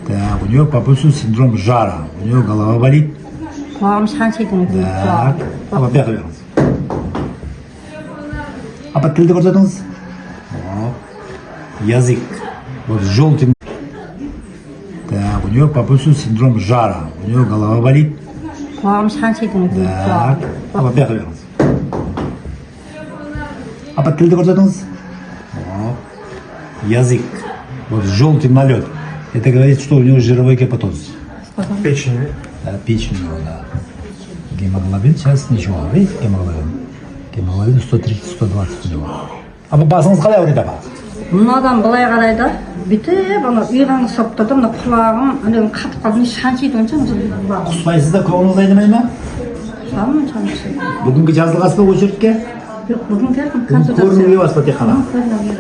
Так, у нее попустил синдром жара. У нее голова болит. Так, а вот вернусь. А под тілді көрсетіңіз. Язык. Вот желтым. Так, у нее попустил синдром жара. У нее голова болит. Так, а вот вернусь. А под тілді көрсетіңіз. Язык. Вот желтый налет. Это говорит, что у него жировой гепатоз. Печень. Да, печень у него, да. Гемоглобин сейчас ничего, видите, гемоглобин? Гемоглобин 130-120 у него. А вы басыңыз қалай ауырады апа? Мынадан былай қарайды, бүйтіп ана ұйғаны ұстап тұрды, мына құлағым әлем қатып қалды, шаншиды онша. Құспайсыз да көңіліңіз айнымай ма? Шамын шаншиды. Бүгінгі жазылғасы ба очередке? Жоқ, бүгін келдім, Көрінуге бас па тек қана? көрінуге.